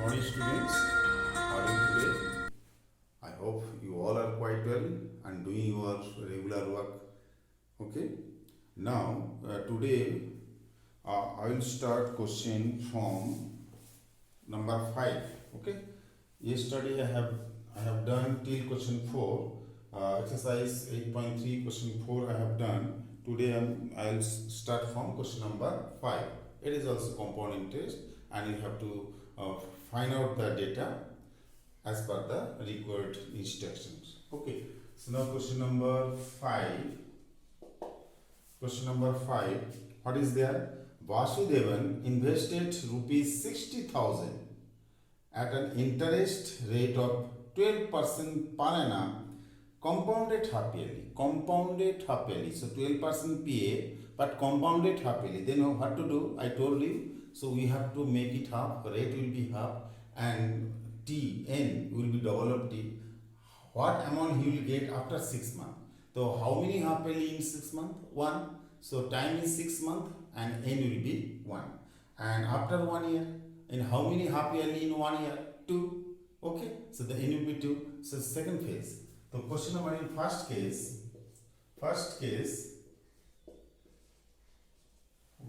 morning, students. How are you today? I hope you all are quite well and doing your regular work. Okay. Now, today I will start question from number 5. Okay. Yesterday I have done till question 4. Exercise 8.3 question 4 I have done. Today I'll start from question number 5. It is also component test and you have to find out the data as per the required instructions. Okay. So now question number 5. Question number 5. What is there? Vasudevan invested rupees 60,000 at an interest rate of 12% per annum, compounded half yearly. So 12% PA, but compounded half yearly. Then what to do? I told you. So we have to make it half. Rate will be half, and N will be double of T. What amount he will get after 6 months? So how many half yearly in 6 months? 1. So time is 6 months and N will be 1. And after 1 year, in how many half yearly in 1 year? 2. Okay, so the N will be 2. So second phase. So question number in first case,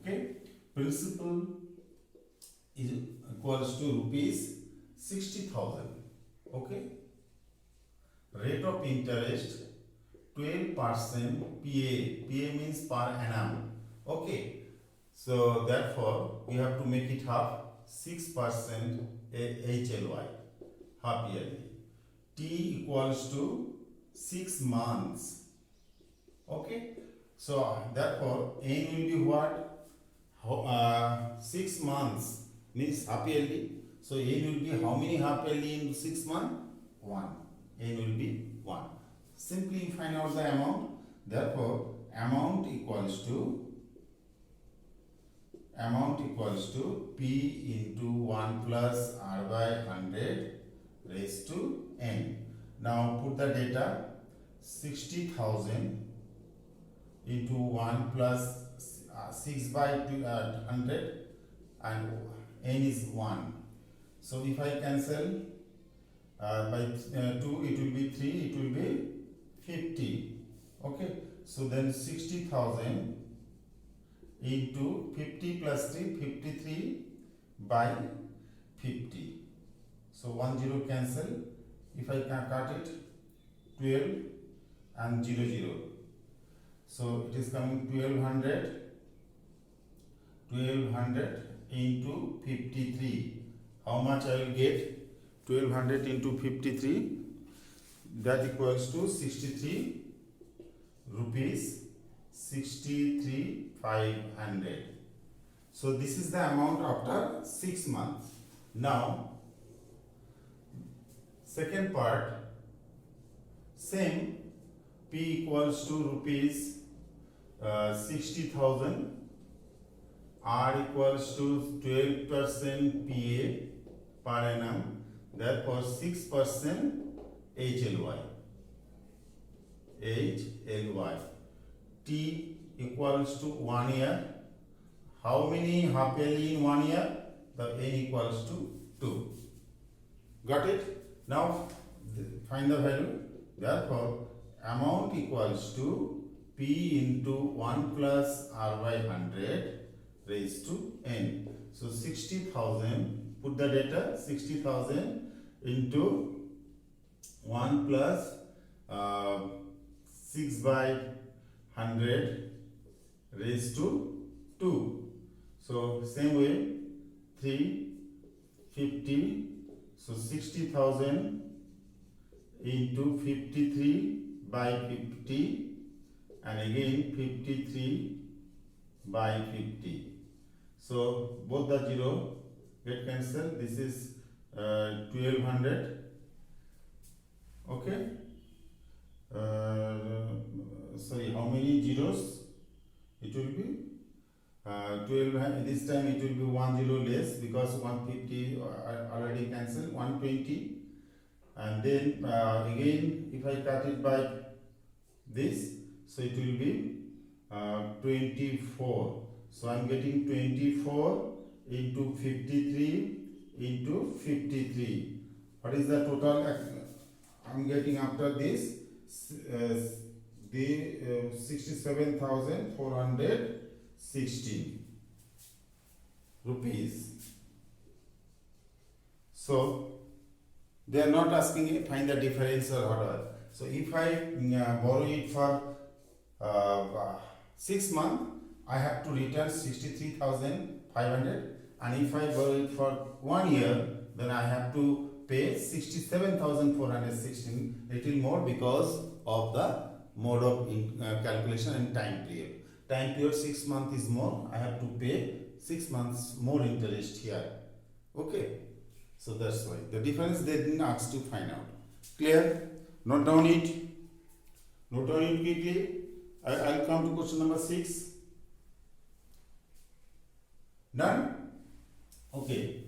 okay, principal is equals to rupees 60,000. Okay, rate of interest 12% PA means per annum. Okay, so therefore we have to make it half. 6% HLY half yearly. T equals to 6 months. Okay, so therefore N will be what? 6 months means half yearly. So N will be how many half yearly in 6 months? 1. N will be 1. Simply find out the amount. Therefore amount equals to P into 1 plus R by 100 raised to N. Now put the data. 60,000 into 1 plus 6 by 100 and N is 1. So if I cancel by 2, it will be 3, it will be 50. Okay, so then 60,000 into 50 plus 3, 53 by 50. So 1 0 cancel. If I can cut it, 12 and 0 0. So it is coming 1200 into 53. How much I will get? 1200 into 53, that equals to 63 rupees, 63,500. So this is the amount after 6 months. Now second part, same. P equals to rupees 60,000. R equals to 12% PA per annum. Therefore 6% HLY. T equals to 1 year. How many half yearly in 1 year? The N equals to 2. Got it? Now find the value. Therefore amount equals to P into 1 plus R by 100 raised to N. So 60,000, put the data, 60,000 into 1 plus 6 by 100 raised to 2. So same way, 3, 50, so 60,000 into 53 by 50 and again 53 by 50. So both the 0 get cancelled. This is 1200. Okay. Sorry, how many zeros? It will be 12. This time it will be 1 0 less because 150 already cancelled. 120. And then again if I cut it by this, so it will be 24. So I am getting 24 into 53 into 53. What is the total I'm getting after this? The 67,416 rupees. So they are not asking me find the difference or whatever. So if I borrow it for 6 months, I have to return 63,500, and if I borrow it for 1 year, then I have to pay 67,416, little more because of the mode of calculation and time period. Time period 6 months is more, I have to pay 6 months more interest here. Okay, so that's why the difference they didn't ask to find out. Clear? Note down it. Note down it quickly. I'll come to question number 6. Done? Okay.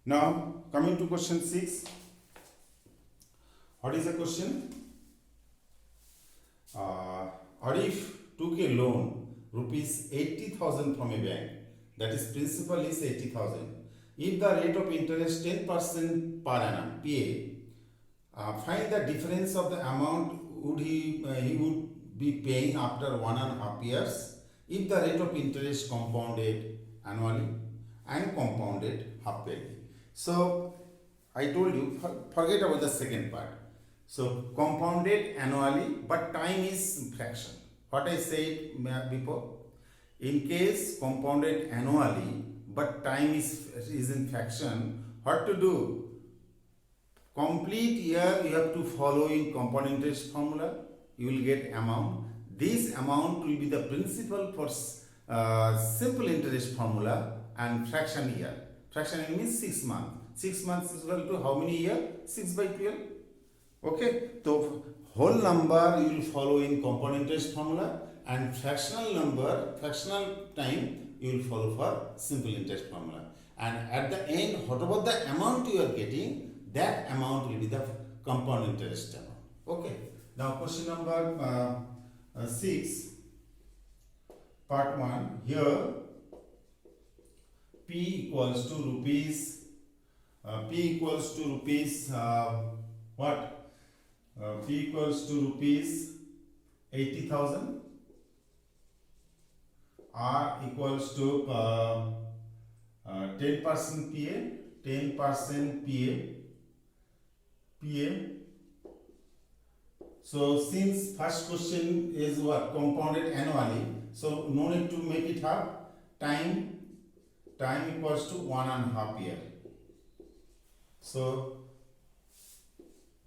Now, coming to question 6. What is the question? Arif took a loan rupees 80,000 from a bank, that is principal is 80,000. If the rate of interest 10% per annum PA, find the difference of the amount would he would be paying after 1.5 years if the rate of interest compounded annually and compounded half yearly. So I told you, forget about the second part. So compounded annually, but time is fraction. What I said before, in case compounded annually, but time is in fraction, what to do? Complete year you have to follow in compound interest formula. You will get amount. This amount will be the principal for simple interest formula and fraction year. Fraction year means 6 months. 6 months is equal to how many year? 6 by 12. Okay, so whole number you will follow in compound interest formula, and fractional number, fractional time you will follow for simple interest formula. And at the end, whatever the amount you are getting, that amount will be the compound interest amount. Okay, now question number 6, part 1. Here P equals to rupees, what? P equals to rupees 80,000. R equals to 10% PA, 10% PA. So since first question is what? Compounded annually, so no need to make it half. Time equals to 1.5 year. So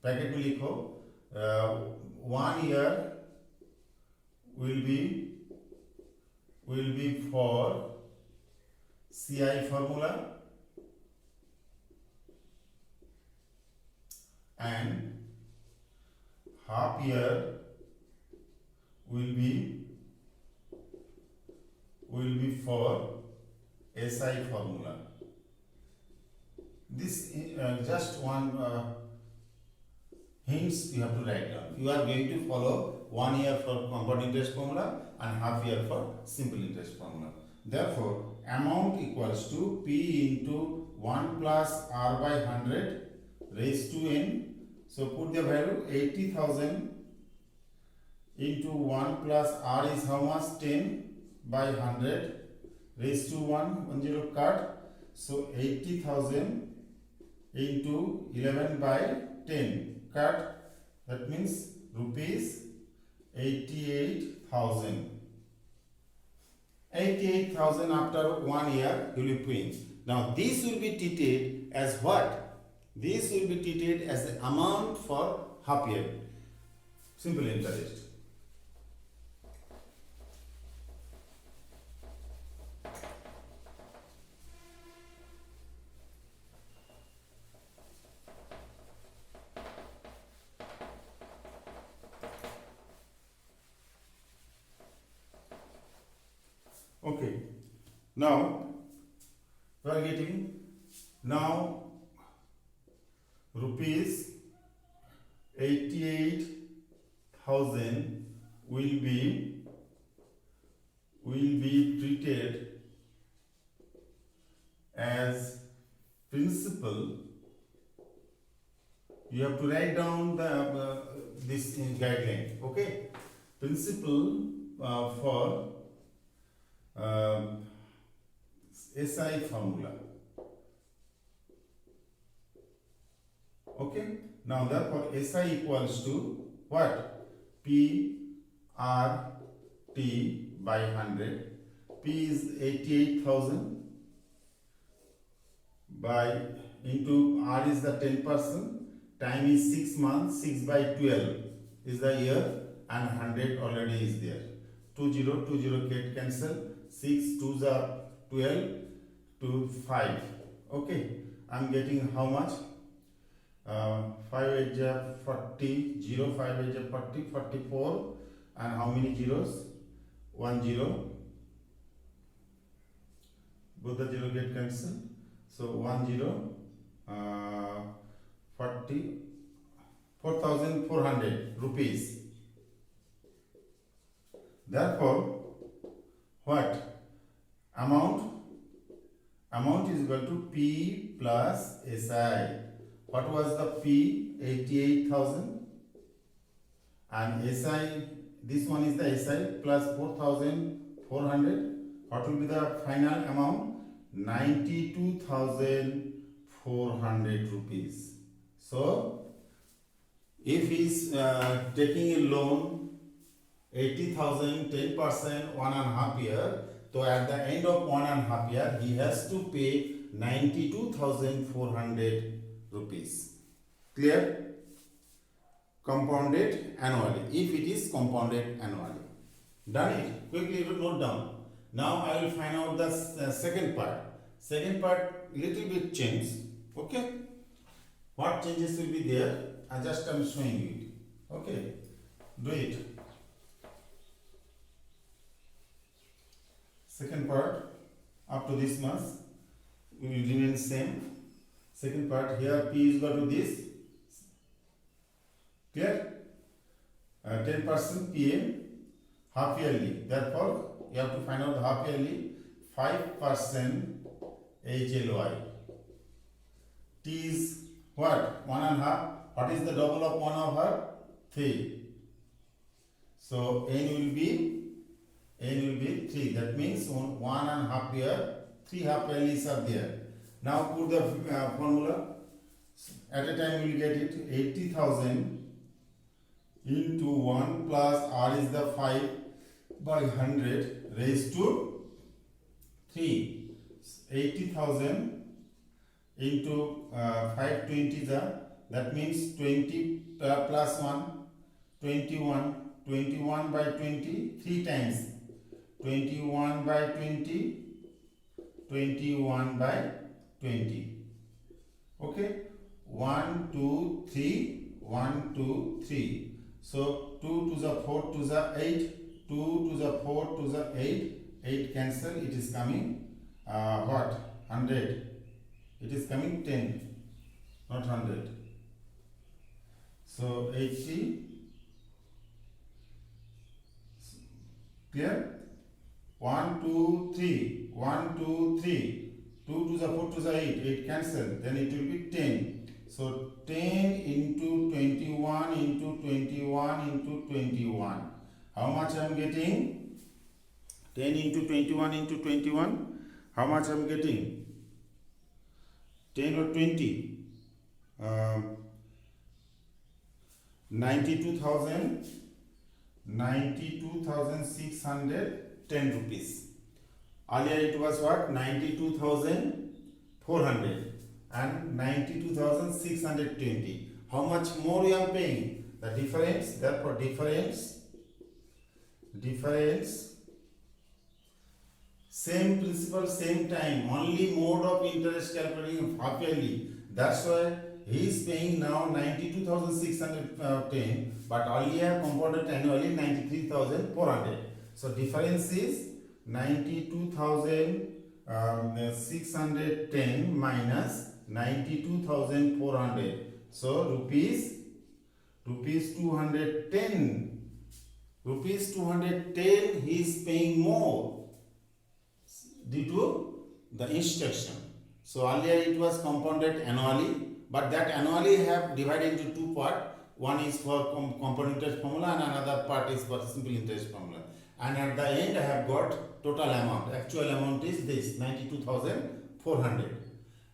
bracket में लिखो 1 year will be for CI formula, and half year will be for SI formula. This just one hints you have to write down. You are going to follow 1 year for compound interest formula and half year for simple interest formula. Therefore, amount equals to P into 1 plus R by 100 raised to N. So put the value 80,000 into 1 plus R is how much? 10 by 100 raised to 1 0 cut. So 80,000 into 11 by 10 cut, that means rupees 88,000. 88,000 after 1 year you will be paying. Now this will be treated as what? This will be treated as the amount for half year, simple interest. Now we are getting now rupees 88,000 will be treated as principal. You have to write down the this guideline. Okay, principal for SI formula. Okay, now therefore SI equals to what? P R T by 100. P is 88,000 by into R is the 10%, time is 6 months, 6 by 12 is the year, and 100 already is there. 20 get cancel, 6 2s are 12 to 5. Okay, I'm getting how much? 5 is 40, 0, 5 is 40, 44, and how many zeros? 1 0. Both the 0 get cancelled. So 1 0, 40, 4,400 rupees. Therefore, what? Amount is equal to P plus SI. What was the P? 88,000. And SI, this one is the SI plus 4,400. What will be the final amount? 92,400 rupees. So, if he is taking a loan 80,000, 10%, 1.5 year, so at the end of 1.5 year, he has to pay 92,400 rupees. Clear? Compounded annually, if it is compounded annually. Done it? Quickly note down. Now I will find out the second part. Second part little bit change. Okay? What changes will be there? I just am showing you it. Okay? Do it. Second part up to this much will remain same. Second part here P is equal to this. Clear? 10% PM half yearly. Therefore, you have to find out the half yearly. 5% HLY. T is what? 1.5. What is the double of 1/2? 3. So N will be 3. That means 1.5 year, 3 half yearlies are there. Now put the formula. At a time we will get it 80,000 into 1 plus R is the 5 by 100 raised to 3. 80,000 into 520 that means 20 plus 1 21 21 by 20 3 times 21 by 20 21 by 20. Okay, 1 2 3 1 2 3. So 2 to the 4 to the 8, 2 to the 4 to the 8, 8 cancel, it is coming what? 100. It is coming 10, not 100. So 80. Clear? 1 2 3 1 2 3, 2 to the 4 to the 8, 8 cancel, then it will be 10. So 10 into 21 into 21 into 21. How much I am getting? 10 into 21 into 21. How much I am getting? 10 or 20? 92,610 rupees. Earlier it was what? 92,400 and 92,620. How much more you are paying? The difference, therefore difference, same principle, same time, only mode of interest calculating half yearly. That's why he is paying now 92,610, but earlier compounded annually 93,400. So difference is 92,000 610 minus 92,400. So rupees 210. Rupees 210 he is paying more due to the instruction. So earlier it was compounded annually, but that annually have divided into two parts. One is for compound interest formula and another part is for simple interest formula. And at the end I have got total amount. Actual amount is this 92,400.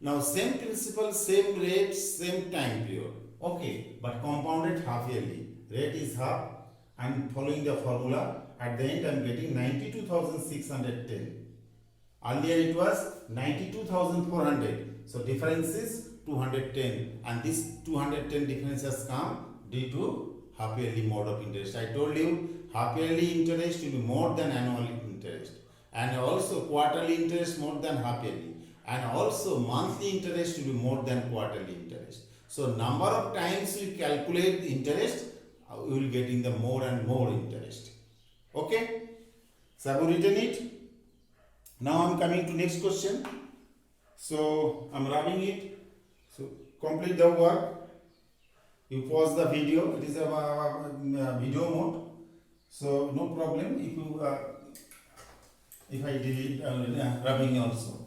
Now same principle, same rate, same time period. Okay, but compounded half yearly. Rate is half. I am following the formula. At the end I am getting 92,610. Earlier it was 92,400. So difference is 210, and this 210 difference has come due to half yearly mode of interest. I told you half yearly interest will be more than annual interest, and also quarterly interest more than half yearly, and also monthly interest will be more than quarterly interest. So number of times you calculate the interest, you will getting the more and more interest. Okay, so have you written it? Now I am coming to next question. So I am rubbing it. So complete the work. You pause the video. It is a video mode. So no problem if you if I delete rubbing also.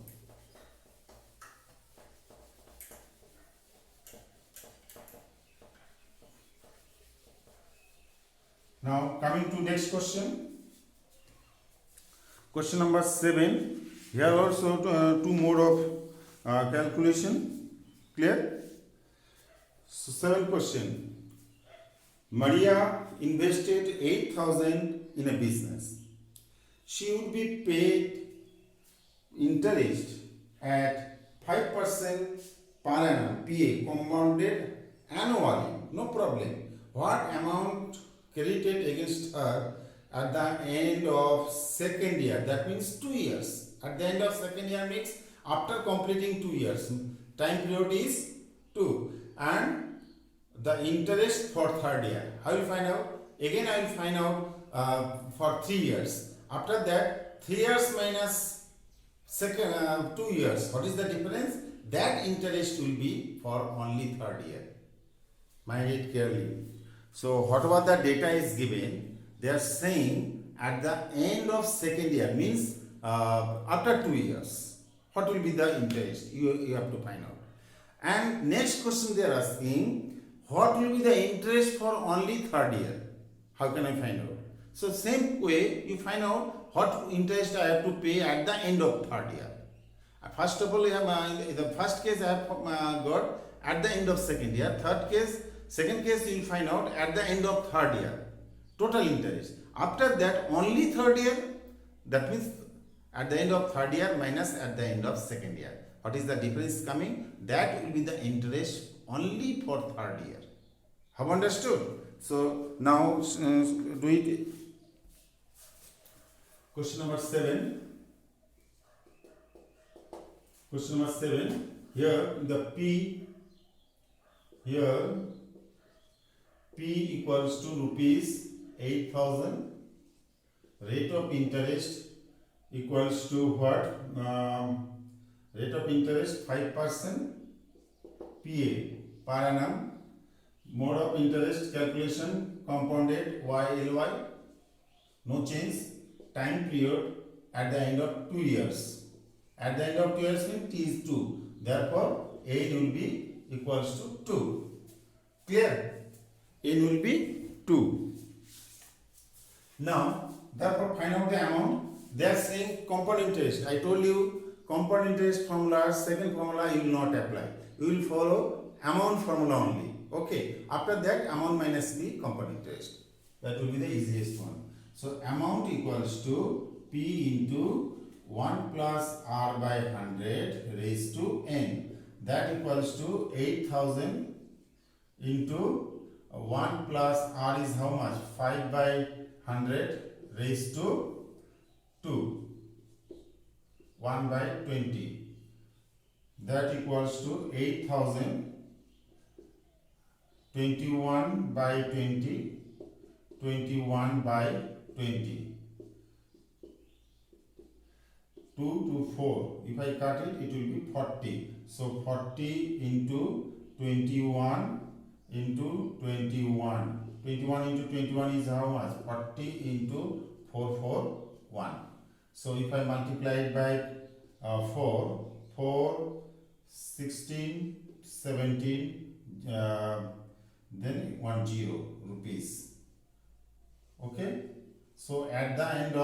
Now coming to next question. Question number 7. Here also two mode of calculation. Clear? So 7th question. Maria invested 8,000 in a business. She would be paid interest at 5% per annum, PA, compounded annually. No problem. What amount credited against her at the end of second year? That means 2 years. At the end of second year means after completing 2 years. Time period is 2, and the interest for third year. How will you find out? Again I will find out for 3 years. After that 3 years minus second 2 years. What is the difference? That interest will be for only third year. Mind it clearly. So whatever the data is given, they are saying at the end of second year means after 2 years. What will be the interest? You have to find out. And next question they are asking, what will be the interest for only third year? How can I find out? So same way you find out what interest I have to pay at the end of third year. First of all, the first case I have got at the end of second year. Second case you will find out at the end of third year. Total interest. After that only third year. That means at the end of third year minus at the end of second year. What is the difference coming? That will be the interest only for third year. Have understood? So now do it. Question number 7. Question number 7. Here the P equals to rupees 8,000. Rate of interest equals to what? Rate of interest 5% PA per annum. Mode of interest calculation compounded YLY. No change. Time period at the end of 2 years. At the end of 2 years means T is 2. Therefore, N will be equals to 2. Clear? N will be 2. Now, therefore, find out the amount. They are saying compound interest. I told you compound interest formula, second formula you will not apply. You will follow amount formula only. Okay. After that, amount minus the compound interest. That will be the easiest one. So, amount equals to P into 1 plus R by 100 raised to N. That equals to 8,000 into 1 plus R is how much? 5 by 100 raised to 2. 1 by 20. That equals to 8,000. 21 by 20. 21 by 20. 2 to 4. If I cut it, it will be 40. So 40 into 21 into 21. 21 into 21 is how much? 40 into 441. So if I multiply it by 4, 4, 16, 17, then 10 rupees. Okay. So at the end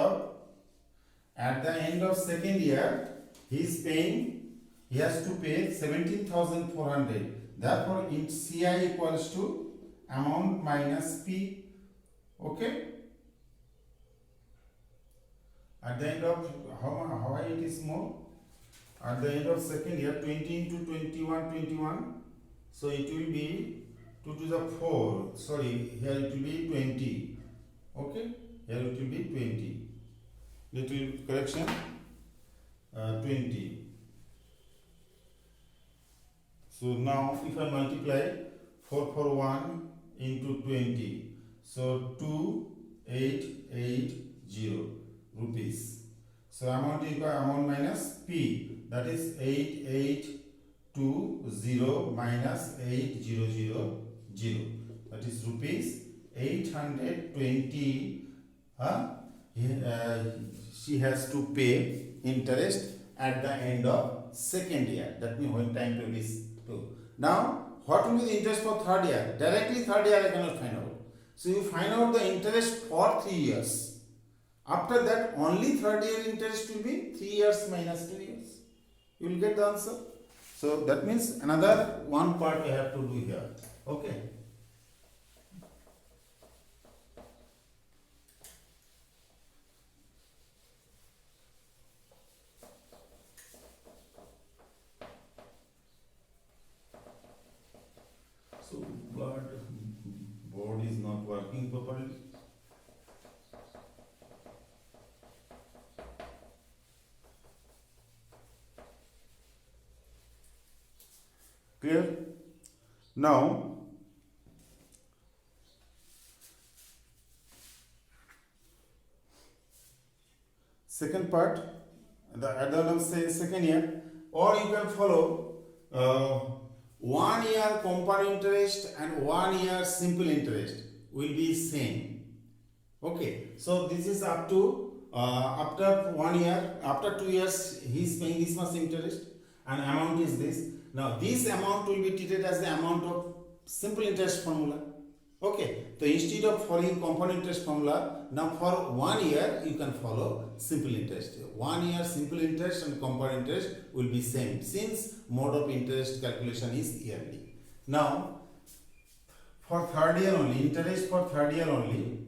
of second year, he has to pay 17,400. Therefore, in CI equals to amount minus P. Okay. At the end of how it is more? At the end of second year, 20 into 21, 21. So it will be 2 to the 4. Sorry, here it will be 20. Okay. Here it will be 20. Little correction. 20. So now if I multiply 441 into 20, so 2880 rupees. So amount equal amount minus P, that is 8820 minus 8000, that is rupees 820. She has to pay interest at the end of second year. That means when time period is 2. Now, what will be the interest for third year? Directly third year I cannot find out. So you find out the interest for 3 years. After that, only third year interest will be 3 years minus 2 years. You will get the answer. So that means another one part we have to do here. Okay. So board is not working properly. Clear? Now, second part, at the end of second year, or you can follow 1 year compound interest and 1 year simple interest will be same. Okay, so this is up to after 1 year, after 2 years he is paying this much interest and amount is this. Now this amount will be treated as the amount of simple interest formula. Okay, so instead of following compound interest formula, now for 1 year you can follow simple interest. 1 year simple interest and compound interest will be same since mode of interest calculation is yearly. Now for third year only, interest for third year only,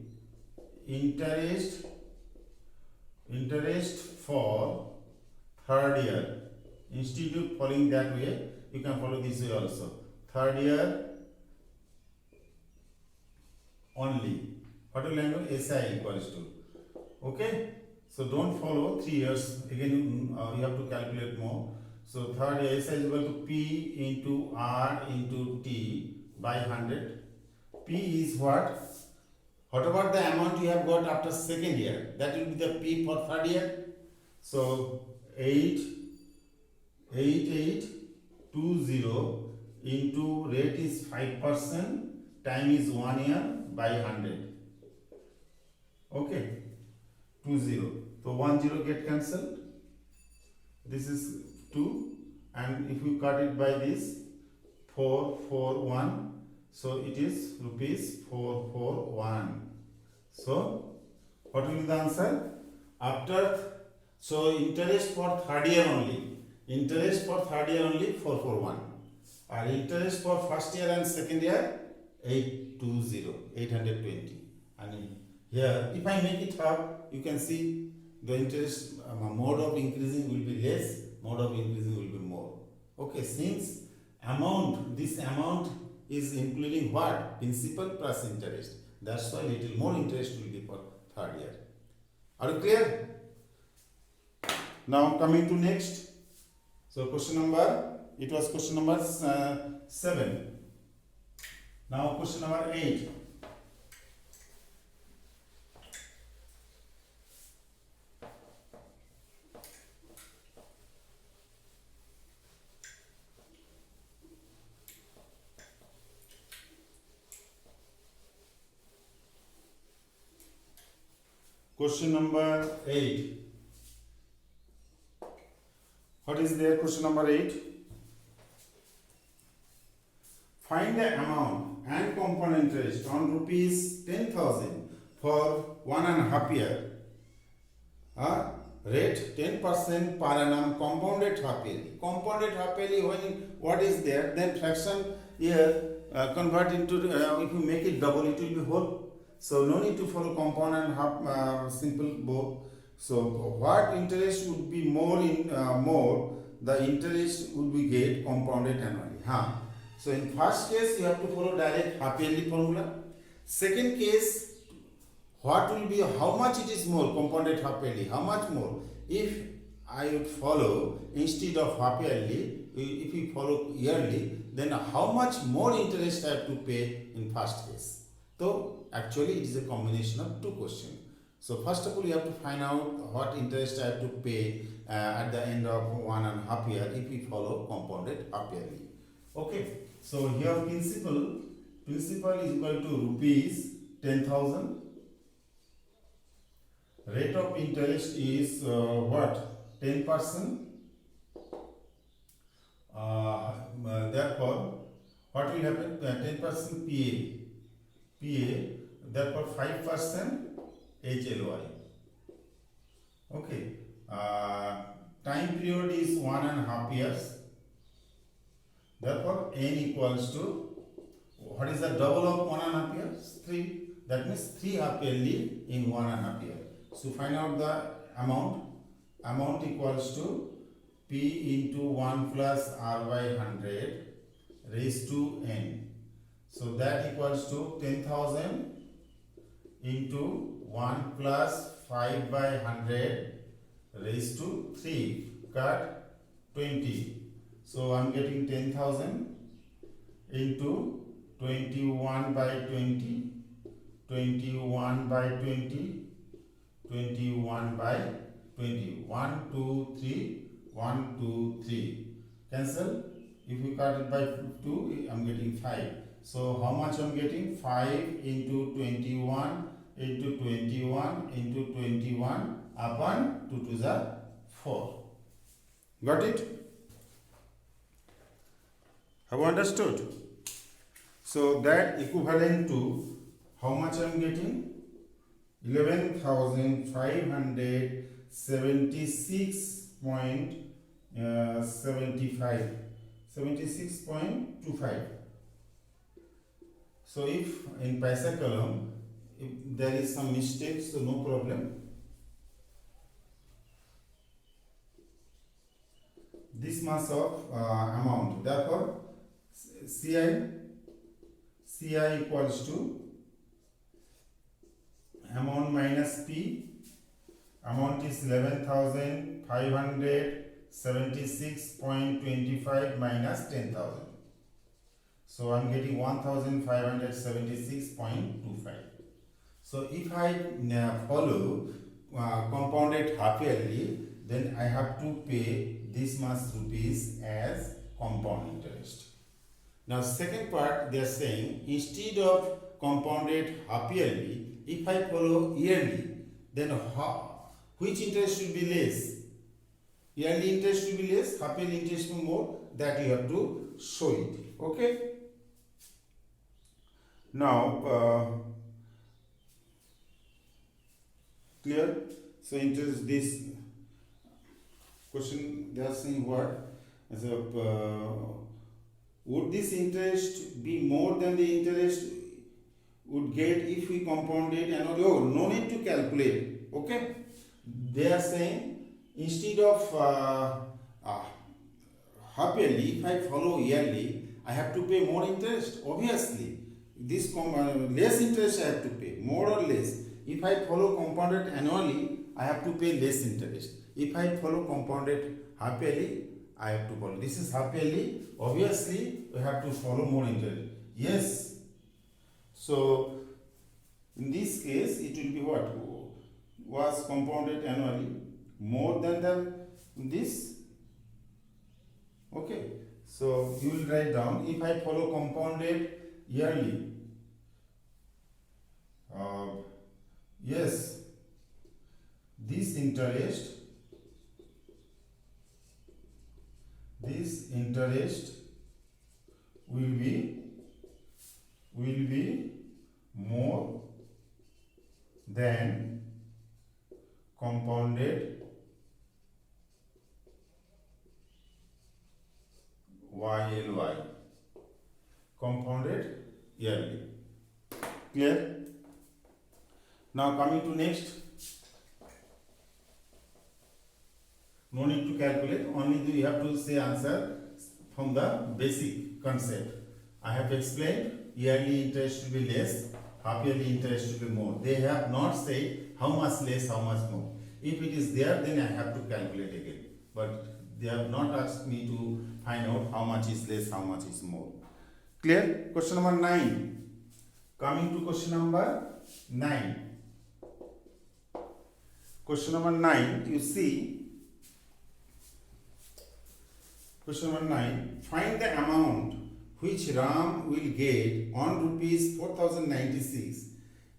interest for third year, instead of following that way, you can follow this way also. Third year only. What will language? SI equals to. Okay. So don't follow 3 years. Again, you have to calculate more. So third year SI is equal to P into R into T by 100. P is what? What about the amount you have got after second year? That will be the P for third year. So 8820 into rate is 5%, time is 1 year by 100. Okay, 20. So 10 get cancelled. This is 2, and if you cut it by this 441, so it is rupees 441. So what will be the answer? After, so interest for third year only, 441, and interest for first year and second year 820. And here if I make it up, you can see the interest mode of increasing will be less, mode of increasing will be more. Okay, since this amount is including what? Principal plus interest. That's why little more interest will be for third year. Are you clear? Now coming to next. So question number 7. Now question number 8. Question number 8. What is there? Question number 8. Find the amount and compound interest on rupees 10,000 for 1.5 year. Rate 10% per annum compounded half yearly. Compounded half yearly, when what is there, then fraction here convert into if you make it double, it will be whole. So no need to follow compound and half simple both. So what interest would be more in more, the interest would be get compounded annually. So in first case you have to follow direct half yearly formula. Second case, what will be, how much it is more compounded half yearly, how much more? If I would follow instead of half yearly, if we follow yearly, then how much more interest I have to pay in first case? So actually it is a combination of two questions. So first of all you have to find out what interest I have to pay at the end of 1.5 year if we follow compounded half yearly. Okay, so here principal is equal to rupees 10,000. Rate of interest is what? 10%. Therefore, what will happen? 10% PA, therefore 5% HLY. Okay. Time period is 1.5 years. Therefore, N equals to, what is the double of 1.5 years? 3. That means 3 half yearly in 1.5 year. So find out the amount. Amount equals to P into 1 plus R by 100 raised to N. So that equals to 10,000 into 1 plus 5 by 100 raised to 3. Cut 20. So I am getting 10,000 into 21 by 20, 21 by 20, 21 by 20. 1, 2, 3, 1, 2, 3. Cancel. If you cut it by 2, I am getting 5. So how much I am getting? 5 into 21 into 21 into 21 upon 2 to the 4. Got it? Have you understood? So that equivalent to how much I am getting? 76.25. So if in paisa column, if there is some mistake, so no problem. This much of amount. Therefore, CI equals to amount minus P. Amount is 11,576.25 minus 10,000. So I am getting 1,576.25. So if I follow compounded half yearly, then I have to pay this much rupees as compound interest. Now second part, they are saying instead of compounded half yearly, if I follow yearly, then which interest should be less? Yearly interest should be less, half yearly interest will be more. That you have to show it. Okay. Now clear? So interest, this question they are saying what? As a would this interest be more than the interest would get if we compound it and oh, no need to calculate. Okay, they are saying instead of half yearly, if I follow yearly, I have to pay more interest. Obviously, this less interest I have to pay, more or less. If I follow compounded annually, I have to pay less interest. If I follow compounded half yearly, I have to follow. This is half yearly. Obviously, we have to follow more interest. Yes. So in this case, it will be what? Was compounded annually more than this? Okay. So you will write down, if I follow compounded yearly, yes, this interest will be more than compounded YLY, compounded yearly. Clear? Now coming to next. No need to calculate, only you have to say answer from the basic concept. I have explained yearly interest will be less, half yearly interest will be more. They have not said how much less, how much more. If it is there, then I have to calculate again. But they have not asked me to find out how much is less, how much is more. Clear? Question number 9. Coming to question number 9. Question number 9, you see. Question number 9. Find the amount which Ram will get on rupees 4096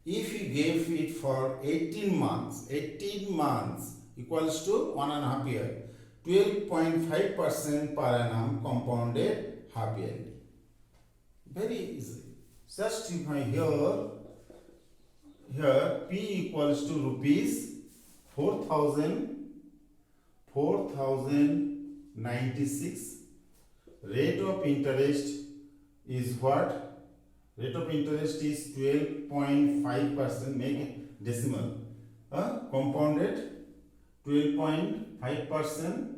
if he gave it for 18 months. 18 months equals to 1.5 year. 12.5% per annum compounded half yearly. Very easy. Just if I here P equals to rupees 4096. Rate of interest is what? Rate of interest is 12.5%. Make it decimal. Compounded 12.5%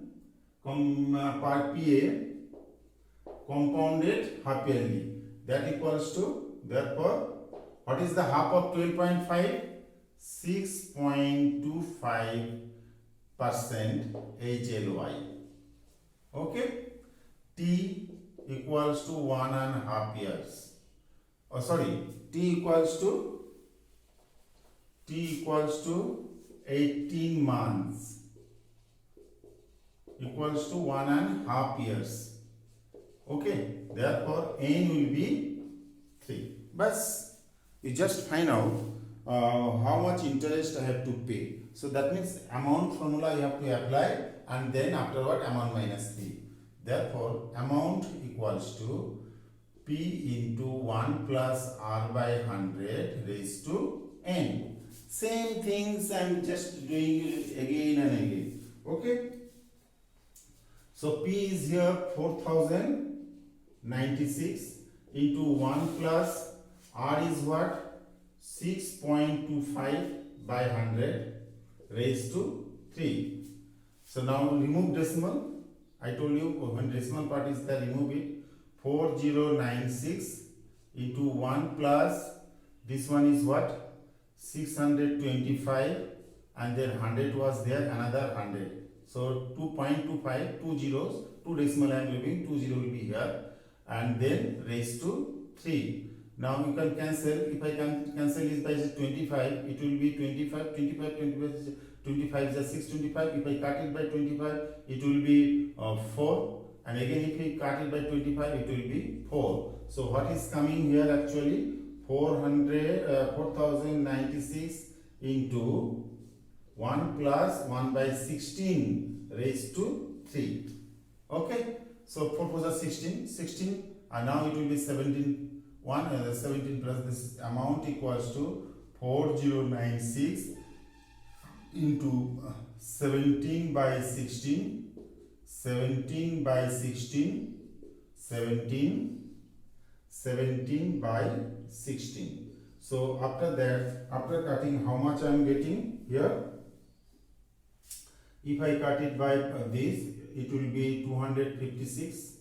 per PA, compounded half yearly. That equals to, therefore, what is the half of 12.5? 6.25% HLY. Okay? T equals to 1.5 years. T equals to 18 months equals to 1.5 years. Okay, therefore n will be 3. But you just find out how much interest I have to pay. So that means amount formula you have to apply, and then afterward amount minus P. Therefore amount equals to P into 1 plus R by 100 raised to n. Same things I am just doing again and again. Okay. So P is here 4096 into 1 plus R is what? 6.25 by 100 raised to 3. So now remove decimal. I told you when decimal part is there, remove it. 4096 into 1 plus this one is what? 625, and then 100 was there, another 100. So 2.25, 2 zeros, 2 decimal I am leaving, 2 zero will be here, and then raised to 3. Now you can cancel. If I can cancel this by 25, it will be 25 is 625. If I cut it by 25, it will be 4. And again, if we cut it by 25, it will be 4. So what is coming here actually? 4096 into 1 plus 1 by 16 raised to 3. Okay. So 4 plus 16, and now it will be 17. 17 plus this amount equals to 4096 into 17 by 16, 17 by 16, 17 by 16. So after that, after cutting, how much I am getting here? If I cut it by this, it will be 256.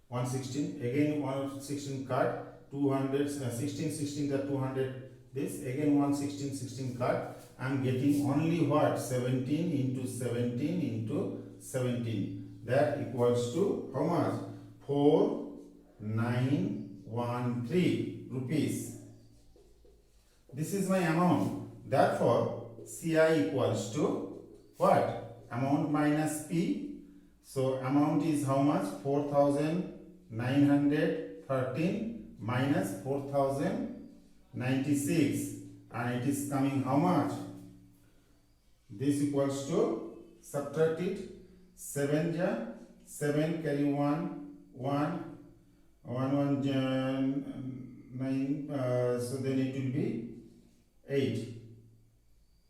116, again 116 cut, 200, 16 the 200, this again 116 cut. I am getting only what? 17 into 17 into 17. That equals to how much? 4913 rupees. This is my amount. Therefore, CI equals to what? Amount minus P. So amount is how much? 4913 minus 4096, and it is coming how much? This equals to, subtract it, 7 ja, 7 carry 1, 1, 1 ja, 9, so then it will be 8.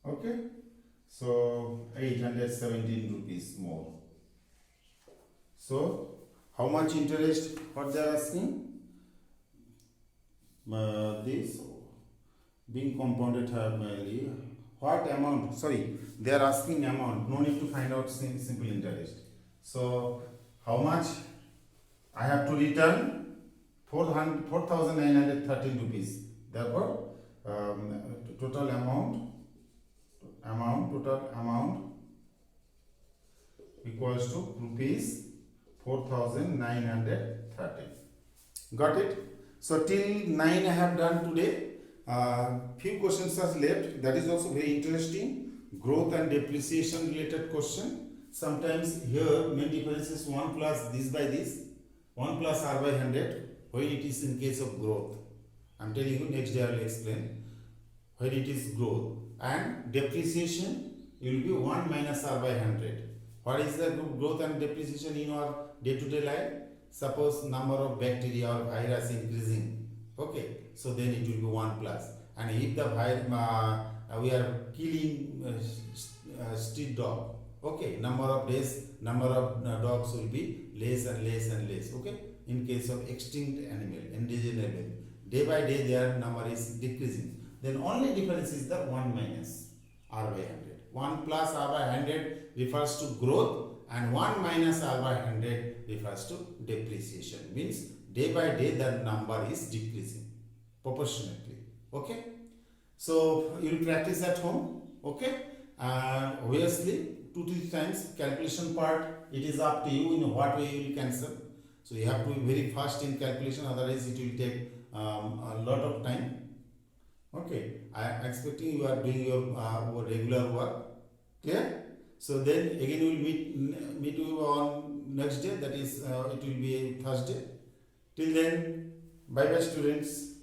Okay, so 817 rupees more. So how much interest, what they are asking? This being compounded annually, what amount, sorry, they are asking amount, no need to find out simple interest. So how much I have to return? 4,913 rupees. Therefore total amount equals to rupees 4,930. Got it? So till 9 I have done today. Few questions are left. That is also very interesting. Growth and depreciation related question. Sometimes here main difference is 1 plus this by this, 1 plus r by 100 when it is in case of growth. I am telling you, next day I will explain. When it is growth, and depreciation will be 1 minus r by 100. What is the growth and depreciation in our day-to-day life? Suppose number of bacteria or virus increasing, okay, so then it will be 1 plus. And if the we are killing street dog, okay, number of days, number of dogs will be less and less and less, okay. In case of extinct animal, endangered animal, day by day their number is decreasing. Then only difference is the 1 minus r by 100. 1 plus r by 100 refers to growth, and 1 minus r by 100 refers to depreciation. Means day by day the number is decreasing proportionately. Okay. So you will practice at home. Okay. Obviously 2-3 times calculation part, it is up to you in what way you will cancel. So you have to be very fast in calculation, otherwise it will take a lot of time. Okay, I am expecting you are doing your regular work. Clear? So then again we will meet you on next day, that is it will be Thursday. Till then, bye bye students.